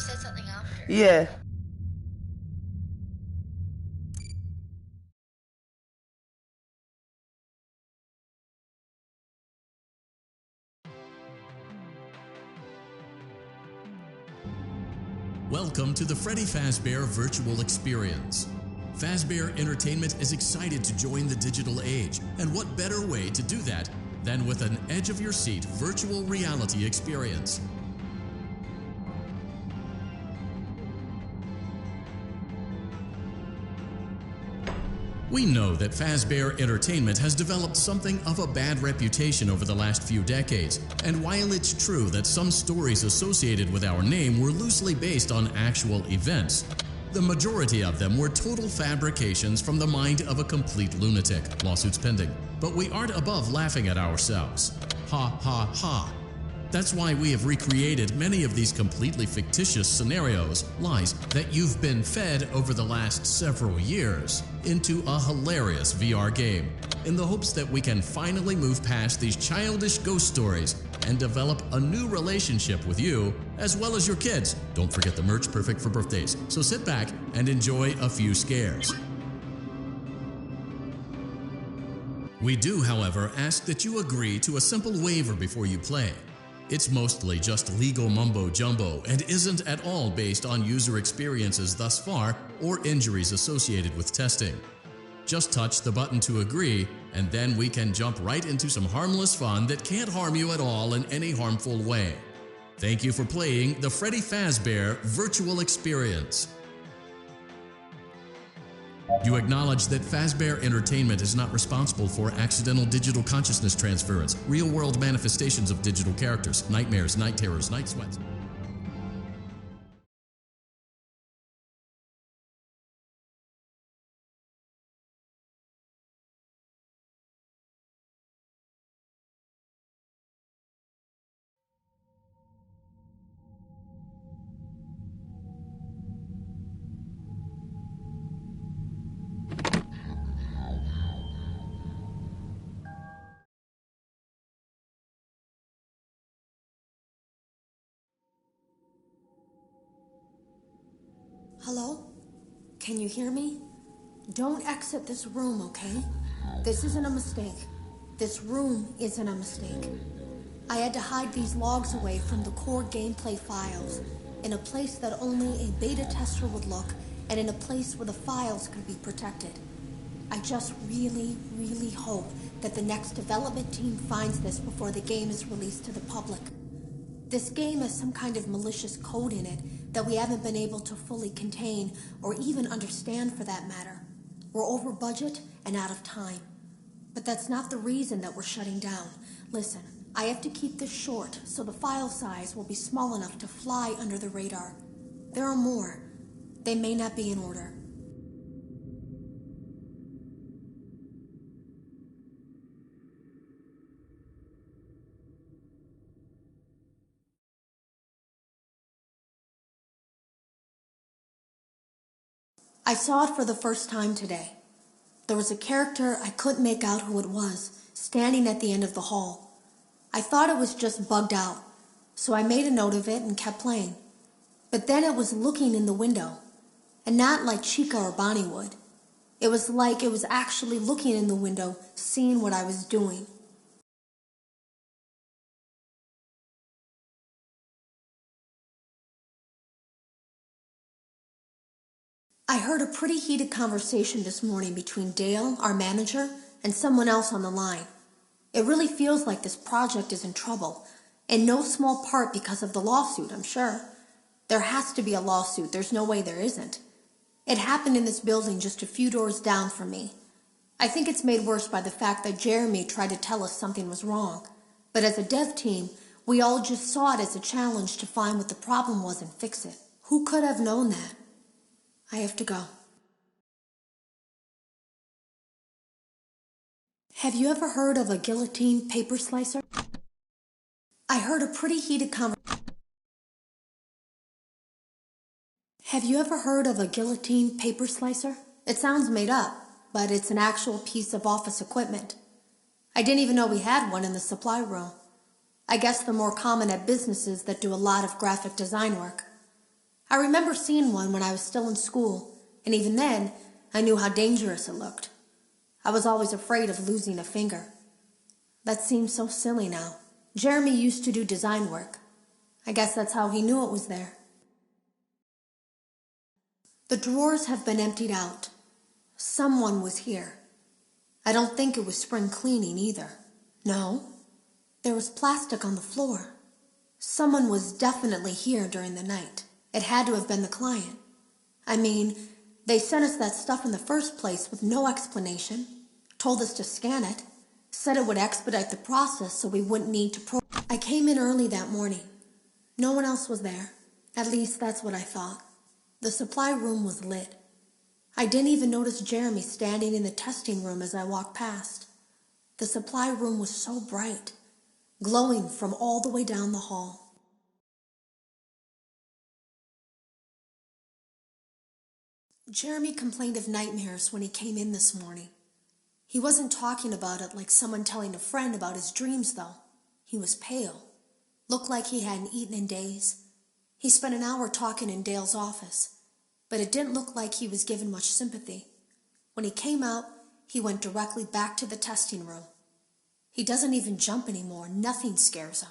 said something after. Yeah. Welcome to the Freddy Fazbear Virtual Experience. Fazbear Entertainment is excited to join the digital age, and what better way to do that than with an edge-of-your-seat virtual reality experience. We know that Fazbear Entertainment has developed something of a bad reputation over the last few decades, and while it's true that some stories associated with our name were loosely based on actual events, the majority of them were total fabrications from the mind of a complete lunatic, lawsuits pending. But we aren't above laughing at ourselves. Ha ha ha. That's why we have recreated many of these completely fictitious scenarios, lies that you've been fed over the last several years, into a hilarious VR game, in the hopes that we can finally move past these childish ghost stories and develop a new relationship with you, as well as your kids. Don't forget the merch, perfect for birthdays. So sit back and enjoy a few scares. We do, however, ask that you agree to a simple waiver before you play. It's mostly just legal mumbo-jumbo and isn't at all based on user experiences thus far or injuries associated with testing. Just touch the button to agree, and then we can jump right into some harmless fun that can't harm you at all in any harmful way. Thank you for playing the Freddy Fazbear Virtual Experience. You acknowledge that Fazbear Entertainment is not responsible for accidental digital consciousness transference, real-world manifestations of digital characters, nightmares, night terrors, night sweats. Hello? Can you hear me? Don't exit this room, okay? This isn't a mistake. This room isn't a mistake. I had to hide these logs away from the core gameplay files in a place that only a beta tester would look, and in a place where the files could be protected. I just really hope that the next development team finds this before the game is released to the public. This game has some kind of malicious code in it that we haven't been able to fully contain or even understand, for that matter. We're over budget and out of time. But that's not the reason that we're shutting down. Listen, I have to keep this short so the file size will be small enough to fly under the radar. There are more. They may not be in order. I saw it for the first time today. There was a character I couldn't make out who it was, standing at the end of the hall. I thought it was just bugged out, so I made a note of it and kept playing. But then it was looking in the window, and not like Chica or Bonnie would. It was like it was actually looking in the window, seeing what I was doing. I heard a pretty heated conversation this morning between Dale, our manager, and someone else on the line. It really feels like this project is in trouble, in no small part because of the lawsuit, I'm sure. There has to be a lawsuit, there's no way there isn't. It happened in this building just a few doors down from me. I think it's made worse by the fact that Jeremy tried to tell us something was wrong. But as a dev team, we all just saw it as a challenge to find what the problem was and fix it. Who could have known that? I have to go. Have you ever heard of a guillotine paper slicer? I heard a pretty heated conversation. Have you ever heard of a guillotine paper slicer? It sounds made up, but it's an actual piece of office equipment. I didn't even know we had one in the supply room. I guess they're more common at businesses that do a lot of graphic design work. I remember seeing one when I was still in school, and even then, I knew how dangerous it looked. I was always afraid of losing a finger. That seems so silly now. Jeremy used to do design work. I guess that's how he knew it was there. The drawers have been emptied out. Someone was here. I don't think it was spring cleaning either. No, there was plastic on the floor. Someone was definitely here during the night. It had to have been the client. I mean, they sent us that stuff in the first place with no explanation, told us to scan it, said it would expedite the process so we wouldn't need to I came in early that morning. No one else was there. At least that's what I thought. The supply room was lit. I didn't even notice Jeremy standing in the testing room as I walked past. The supply room was so bright, glowing from all the way down the hall. Jeremy complained of nightmares when he came in this morning. He wasn't talking about it like someone telling a friend about his dreams, though. He was pale, looked like he hadn't eaten in days. He spent an hour talking in Dale's office, but it didn't look like he was given much sympathy. When he came out, he went directly back to the testing room. He doesn't even jump anymore. Nothing scares him.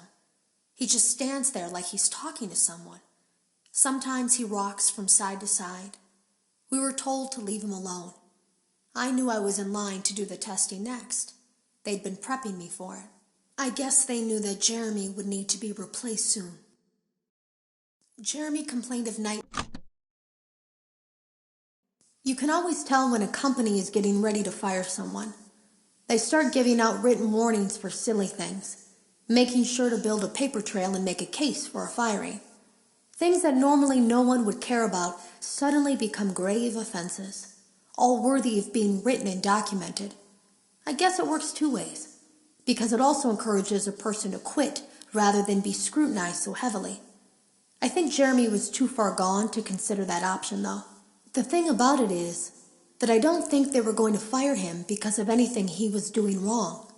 He just stands there like he's talking to someone. Sometimes he rocks from side to side. We were told to leave him alone. I knew I was in line to do the testing next. They'd been prepping me for it. I guess they knew that Jeremy would need to be replaced soon. Jeremy complained of night. You can always tell when a company is getting ready to fire someone. They start giving out written warnings for silly things, making sure to build a paper trail and make a case for a firing. Things that normally no one would care about suddenly become grave offenses, all worthy of being written and documented. I guess it works two ways, because it also encourages a person to quit rather than be scrutinized so heavily. I think Jeremy was too far gone to consider that option, though. The thing about it is that I don't think they were going to fire him because of anything he was doing wrong.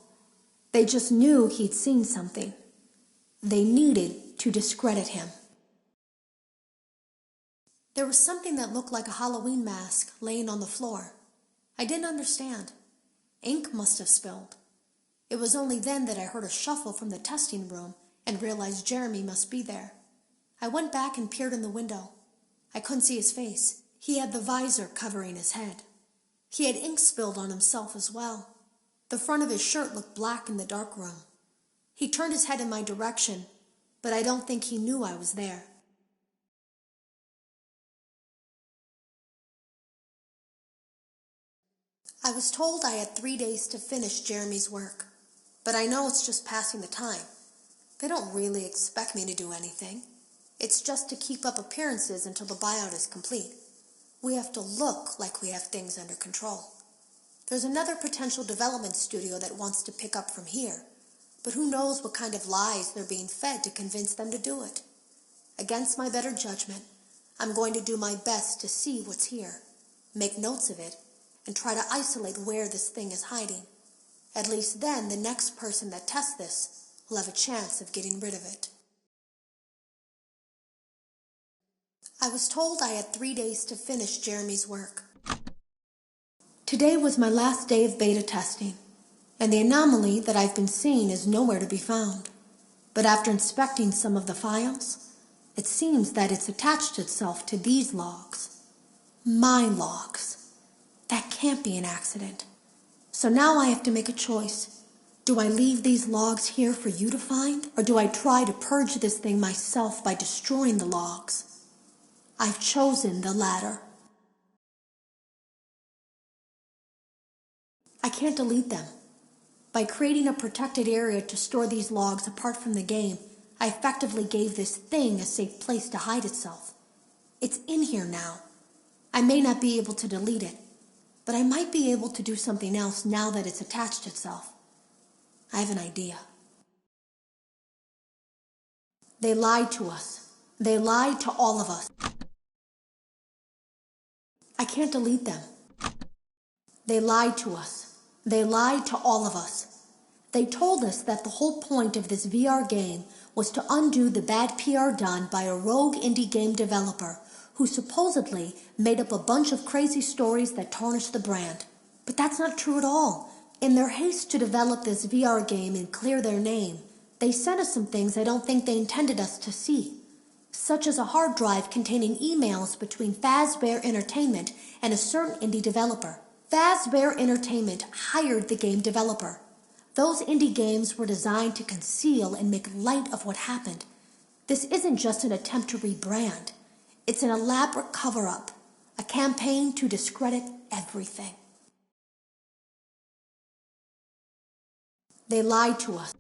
They just knew he'd seen something. They needed to discredit him. There was something that looked like a Halloween mask laying on the floor. I didn't understand. Ink must have spilled. It was only then that I heard a shuffle from the testing room and realized Jeremy must be there. I went back and peered in the window. I couldn't see his face. He had the visor covering his head. He had ink spilled on himself as well. The front of his shirt looked black in the dark room. He turned his head in my direction, but I don't think he knew I was there. I was told I had 3 days to finish Jeremy's work, but I know it's just passing the time. They don't really expect me to do anything. It's just to keep up appearances until the buyout is complete. We have to look like we have things under control. There's another potential development studio that wants to pick up from here, but who knows what kind of lies they're being fed to convince them to do it. Against my better judgment, I'm going to do my best to see what's here, make notes of it, and try to isolate where this thing is hiding. At least then the next person that tests this will have a chance of getting rid of it. I was told I had 3 days to finish Jeremy's work. Today was my last day of beta testing, and the anomaly that I've been seeing is nowhere to be found. But after inspecting some of the files, it seems that it's attached itself to these logs. My logs. That can't be an accident. So now I have to make a choice. Do I leave these logs here for you to find, or do I try to purge this thing myself by destroying the logs? I've chosen the latter. I can't delete them. By creating a protected area to store these logs apart from the game, I effectively gave this thing a safe place to hide itself. It's in here now. I may not be able to delete it, but I might be able to do something else now that it's attached itself. I have an idea. They lied to us. They lied to all of us. I can't delete them. They lied to us. They lied to all of us. They told us that the whole point of this VR game was to undo the bad PR done by a rogue indie game developer who supposedly made up a bunch of crazy stories that tarnished the brand. But that's not true at all. In their haste to develop this VR game and clear their name, they sent us some things I don't think they intended us to see, such as a hard drive containing emails between Fazbear Entertainment and a certain indie developer. Fazbear Entertainment hired the game developer. Those indie games were designed to conceal and make light of what happened. This isn't just an attempt to rebrand. It's an elaborate cover-up, a campaign to discredit everything. They lied to us.